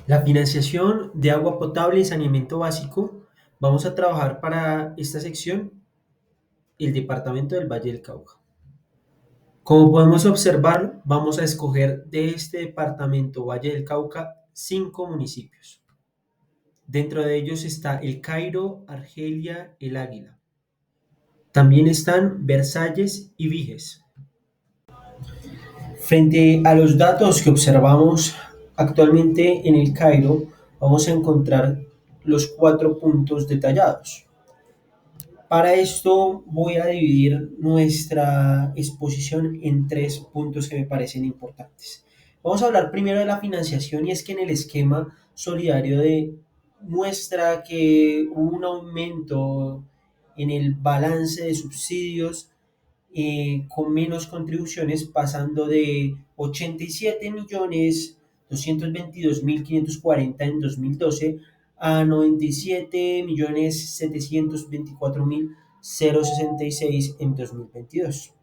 La financiación de agua potable y saneamiento básico, vamos a trabajar para esta sección el departamento del Valle del Cauca. Como podemos observar, vamos a escoger de este departamento Valle del Cauca 5 municipios. Dentro de ellos está El Cairo, Argelia, El Águila. También están Versalles y Viges. Frente a los datos que observamos actualmente en El Cairo, vamos a encontrar los 4 puntos detallados. Para esto voy a dividir nuestra exposición en 3 puntos que me parecen importantes. Vamos a hablar primero de la financiación y es que en el esquema solidario muestra que hubo un aumento en el balance de subsidios con menos contribuciones, pasando de 87.222.540 en 2012 a 97.724.066 en 2022.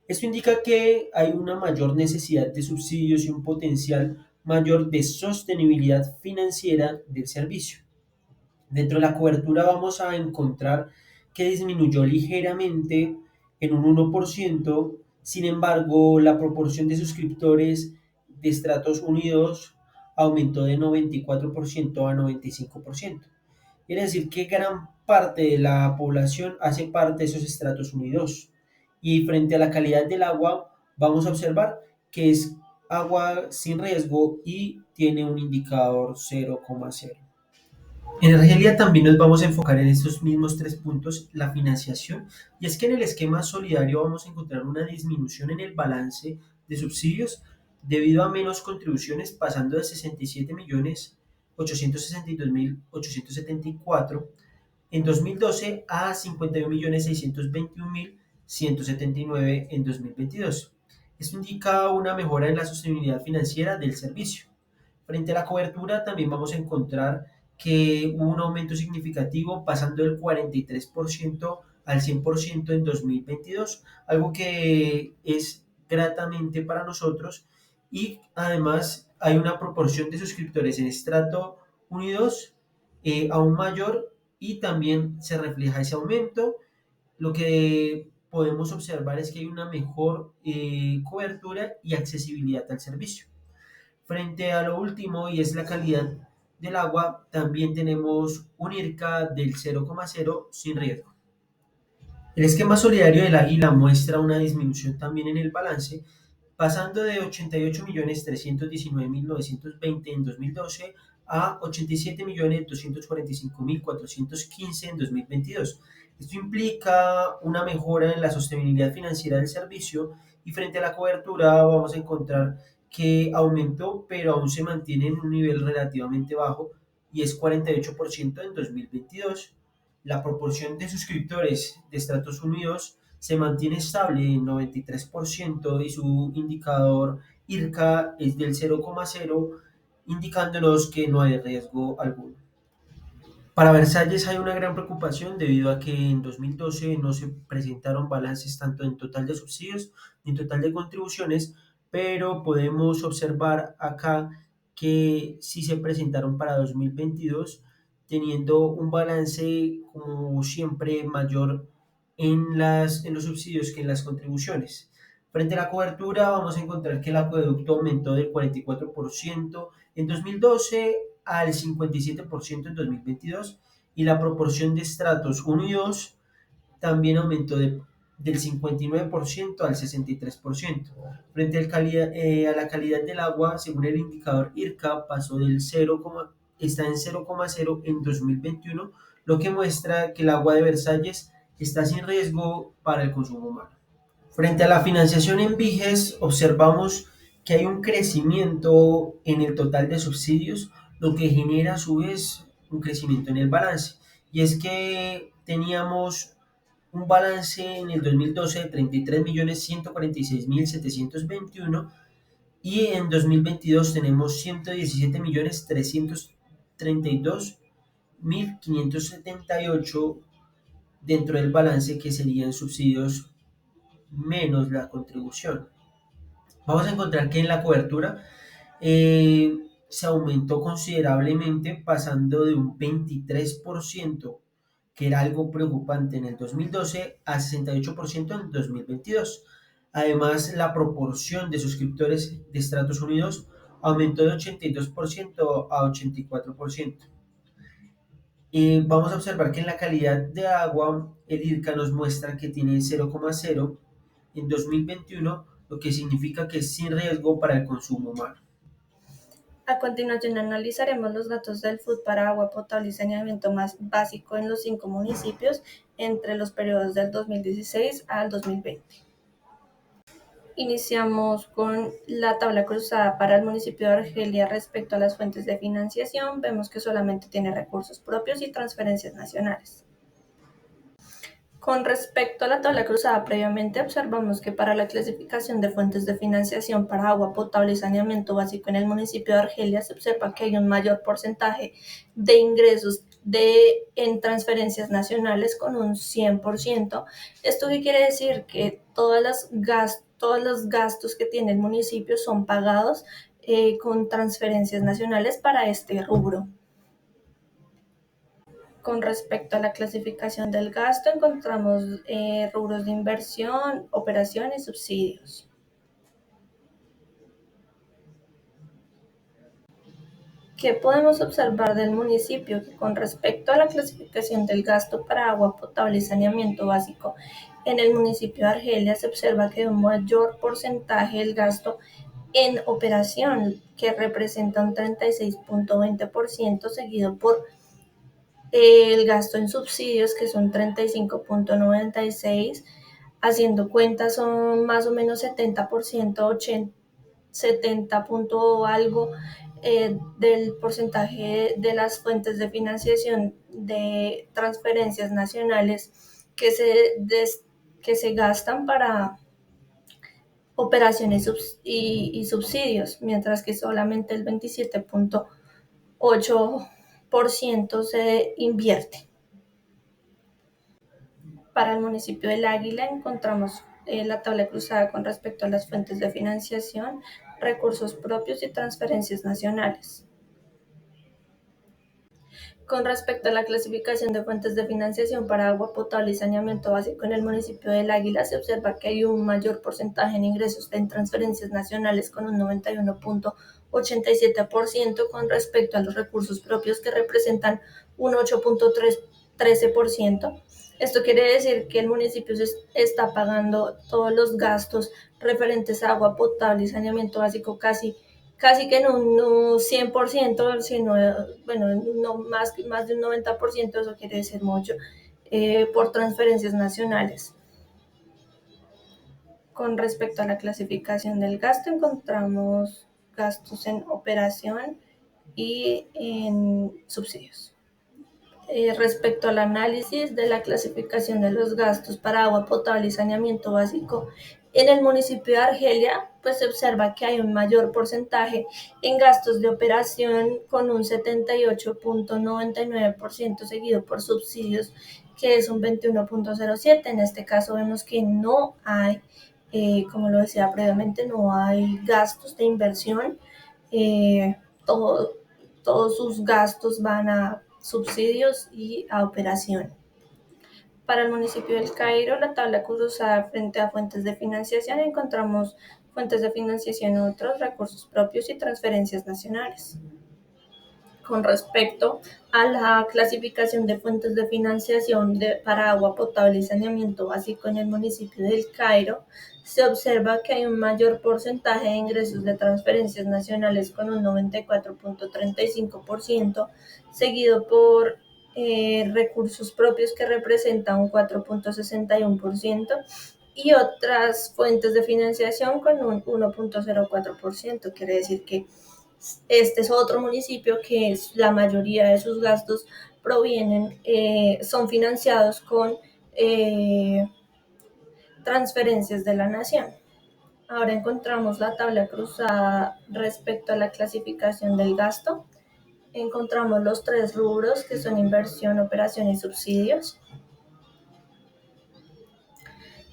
Esto indica que hay una mayor necesidad de subsidios y un potencial mayor de sostenibilidad financiera del servicio. Dentro de la cobertura vamos a encontrar que disminuyó ligeramente en un 1%. Sin embargo, la proporción de suscriptores de estratos unidos aumentó de 94% a 95%. Quiere decir que gran parte de la población hace parte de esos estratos unidos. Y frente a la calidad del agua, vamos a observar que es agua sin riesgo y tiene un indicador 0,0. En Argelia también nos vamos a enfocar en estos mismos 3 puntos, la financiación, y es que en el esquema solidario vamos a encontrar una disminución en el balance de subsidios debido a menos contribuciones, pasando de 67.862.874 en 2012 a 51.621.179 en 2022. Esto indica una mejora en la sostenibilidad financiera del servicio. Frente a la cobertura también vamos a encontrar que hubo un aumento significativo pasando del 43% al 100% en 2022, algo que es gratamente para nosotros y además hay una proporción de suscriptores en estrato 1 y 2 aún mayor y también se refleja ese aumento. Lo que podemos observar es que hay una mejor cobertura y accesibilidad al servicio. Frente a lo último, y es la calidad del agua, también tenemos un IRCA del 0,0 sin riesgo. El esquema solidario del Águila muestra una disminución también en el balance, pasando de 88.319.920 en 2012 a 87.245.415 en 2022. Esto implica una mejora en la sostenibilidad financiera del servicio y frente a la cobertura vamos a encontrar que aumentó, pero aún se mantiene en un nivel relativamente bajo y es 48% en 2022. La proporción de suscriptores de Estados Unidos se mantiene estable en 93% y su indicador IRCA es del 0,0, indicándonos que no hay riesgo alguno. Para Versalles hay una gran preocupación debido a que en 2012 no se presentaron balances tanto en total de subsidios ni en total de contribuciones, pero podemos observar acá que sí se presentaron para 2022, teniendo un balance como siempre mayor en los subsidios que en las contribuciones. Frente a la cobertura vamos a encontrar que el acueducto aumentó del 44% en 2012 al 57% en 2022 y la proporción de estratos 1 y 2 también aumentó del 59% al 63%. Frente a la calidad del agua, según el indicador IRCA, pasó del 0, está en 0,0 en 2021, lo que muestra que el agua de Versalles está sin riesgo para el consumo humano. Frente a la financiación en Viges, observamos que hay un crecimiento en el total de subsidios, lo que genera a su vez un crecimiento en el balance. Y es que teníamos un balance en el 2012 de 33.146.721 y en 2022 tenemos 117.332.578 dentro del balance que serían subsidios menos la contribución. Vamos a encontrar que en la cobertura se aumentó considerablemente pasando de un 23%, que era algo preocupante en el 2012, a 68% en el 2022. Además, la proporción de suscriptores de Estados Unidos aumentó de 82% a 84%. Vamos a observar que en la calidad de agua, el IRCA nos muestra que tiene 0,0 en 2021, lo que significa que es sin riesgo para el consumo humano. A continuación analizaremos los datos del FUT para agua potable y saneamiento más básico en los 5 municipios entre los periodos del 2016 al 2020. Iniciamos con la tabla cruzada para el municipio de Argelia respecto a las fuentes de financiación. Vemos que solamente tiene recursos propios y transferencias nacionales. Con respecto a la tabla cruzada previamente, observamos que para la clasificación de fuentes de financiación para agua potable y saneamiento básico en el municipio de Argelia se observa que hay un mayor porcentaje de ingresos en transferencias nacionales con un 100%. ¿Esto qué quiere decir? Que todos los gastos que tiene el municipio son pagados con transferencias nacionales para este rubro. Con respecto a la clasificación del gasto, encontramos rubros de inversión, operación y subsidios. ¿Qué podemos observar del municipio? Que con respecto a la clasificación del gasto para agua potable y saneamiento básico, en el municipio de Argelia se observa que hay un mayor porcentaje del gasto en operación, que representa un 36.20%, seguido por el gasto en subsidios, que son 35.96%, haciendo cuentas son más o menos 70%, 70 punto algo del porcentaje de las fuentes de financiación de transferencias nacionales que se gastan para operaciones y subsidios, mientras que solamente el 27.8% se invierte. Para el municipio del Águila encontramos la tabla cruzada con respecto a las fuentes de financiación, recursos propios y transferencias nacionales. Con respecto a la clasificación de fuentes de financiación para agua potable y saneamiento básico en el municipio del Águila, se observa que hay un mayor porcentaje en ingresos en transferencias nacionales con un 91.87% con respecto a los recursos propios que representan un 8.13%. Esto quiere decir que el municipio está pagando todos los gastos referentes a agua potable y saneamiento básico casi que no, no 100%, sino, bueno, no más de un 90%, eso quiere decir mucho, por transferencias nacionales. Con respecto a la clasificación del gasto, encontramos gastos en operación y en subsidios. Respecto al análisis de la clasificación de los gastos para agua potable y saneamiento básico en el municipio de Argelia, pues se observa que hay un mayor porcentaje en gastos de operación con un 78.99%, seguido por subsidios, que es un 21.07%. En este caso vemos que no hay, como lo decía previamente, no hay gastos de inversión. Todo, todos sus gastos van a subsidios y a operación. Para el municipio del Cairo, la tabla cruzada frente a fuentes de financiación, encontramos fuentes de financiación, otros recursos propios y transferencias nacionales. Con respecto a la clasificación de fuentes de financiación para agua potable y saneamiento básico en el municipio del Cairo, se observa que hay un mayor porcentaje de ingresos de transferencias nacionales con un 94.35%, seguido por recursos propios que representan un 4.61% y otras fuentes de financiación con un 1.04%. Quiere decir que este es otro municipio que la mayoría de sus gastos son financiados con transferencias de la nación. Ahora encontramos la tabla cruzada respecto a la clasificación del gasto. Encontramos los tres rubros que son inversión, operación y subsidios.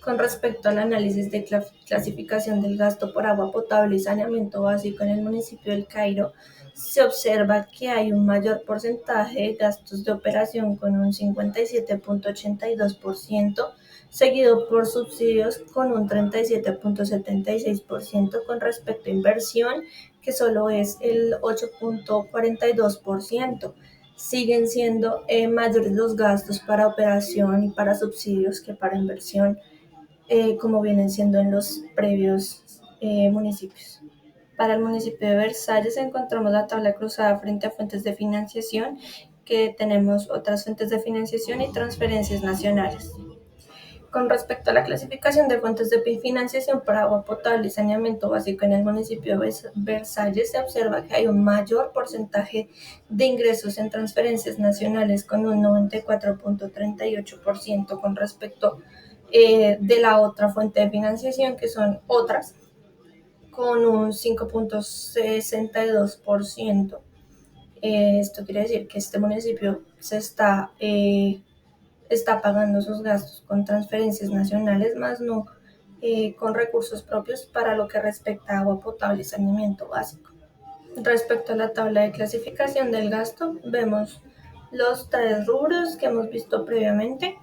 Con respecto al análisis de clasificación del gasto por agua potable y saneamiento básico en el municipio del Cairo, se observa que hay un mayor porcentaje de gastos de operación con un 57.82%, seguido por subsidios con un 37.76% con respecto a inversión, que solo es el 8.42%. Siguen siendo mayores los gastos para operación y para subsidios que para inversión, como vienen siendo en los previos municipios. Para el municipio de Versalles encontramos la tabla cruzada frente a fuentes de financiación, que tenemos otras fuentes de financiación y transferencias nacionales. Con respecto a la clasificación de fuentes de financiación para agua potable y saneamiento básico en el municipio de Versalles, se observa que hay un mayor porcentaje de ingresos en transferencias nacionales con un 94.38% con respecto de la otra fuente de financiación, que son otras, con un 5.62%. Esto quiere decir que este municipio está pagando sus gastos con transferencias nacionales, más no con recursos propios para lo que respecta a agua potable y saneamiento básico. Respecto a la tabla de clasificación del gasto, vemos los tres rubros que hemos visto previamente.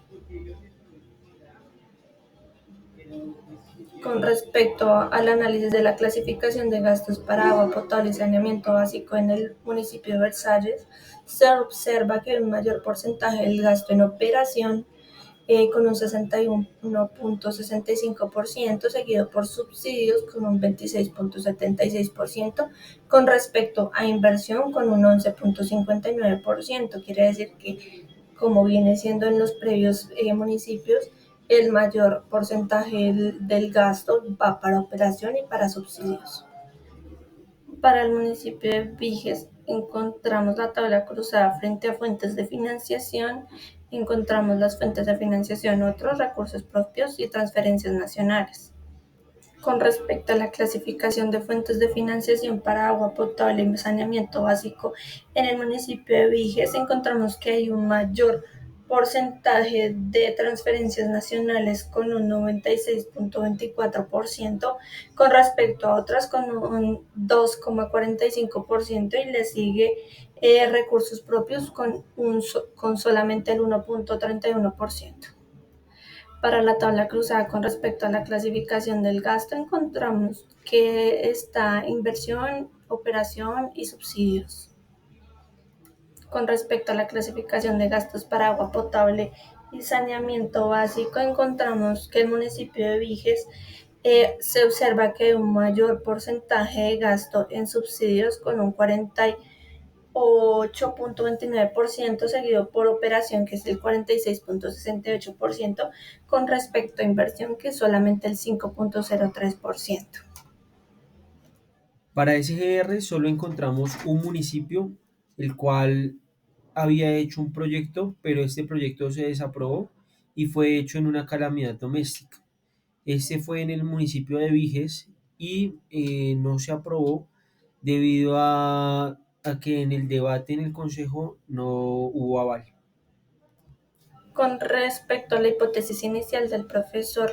Con respecto al análisis de la clasificación de gastos para agua potable y saneamiento básico en el municipio de Versalles, se observa que hay un mayor porcentaje del gasto en operación, con un 61.65%, seguido por subsidios con un 26.76%, con respecto a inversión con un 11.59%. Quiere decir que, como viene siendo en los previos municipios, el mayor porcentaje del gasto va para operación y para subsidios. Para el municipio de Viges encontramos la tabla cruzada frente a fuentes de financiación, encontramos las fuentes de financiación, otros recursos propios y transferencias nacionales. Con respecto a la clasificación de fuentes de financiación para agua potable y saneamiento básico en el municipio de Viges, encontramos que hay un mayor porcentaje de transferencias nacionales con un 96.24%, con respecto a otras con un 2.45%, y le sigue recursos propios con solamente el 1.31%. Para la tabla cruzada con respecto a la clasificación del gasto, encontramos que está inversión, operación y subsidios. Con respecto a la clasificación de gastos para agua potable y saneamiento básico, encontramos que el municipio de Viges se observa que hay un mayor porcentaje de gasto en subsidios con un 48.29%, seguido por operación, que es el 46.68%, con respecto a inversión, que es solamente el 5.03%. Para SGR solo encontramos un municipio, el cual había hecho un proyecto, pero este proyecto se desaprobó y fue hecho en una calamidad doméstica. Este fue en el municipio de Viges y no se aprobó debido a que en el debate en el consejo no hubo aval. Con respecto a la hipótesis inicial del profesor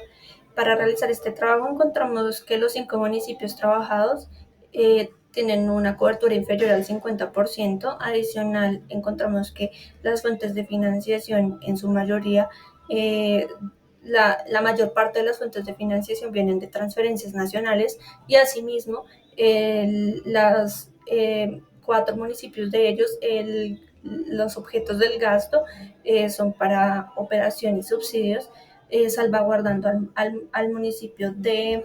para realizar este trabajo, encontramos que los 5 municipios trabajados tienen una cobertura inferior al 50%. Adicional, encontramos que las fuentes de financiación, en su mayoría, la mayor parte de las fuentes de financiación vienen de transferencias nacionales, y asimismo las 4 municipios de ellos, los objetos del gasto son para operación y subsidios, salvaguardando al municipio de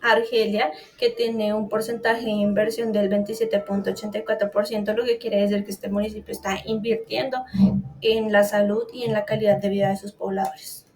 Argelia, que tiene un porcentaje de inversión del 27.84%, lo que quiere decir que este municipio está invirtiendo en la salud y en la calidad de vida de sus pobladores.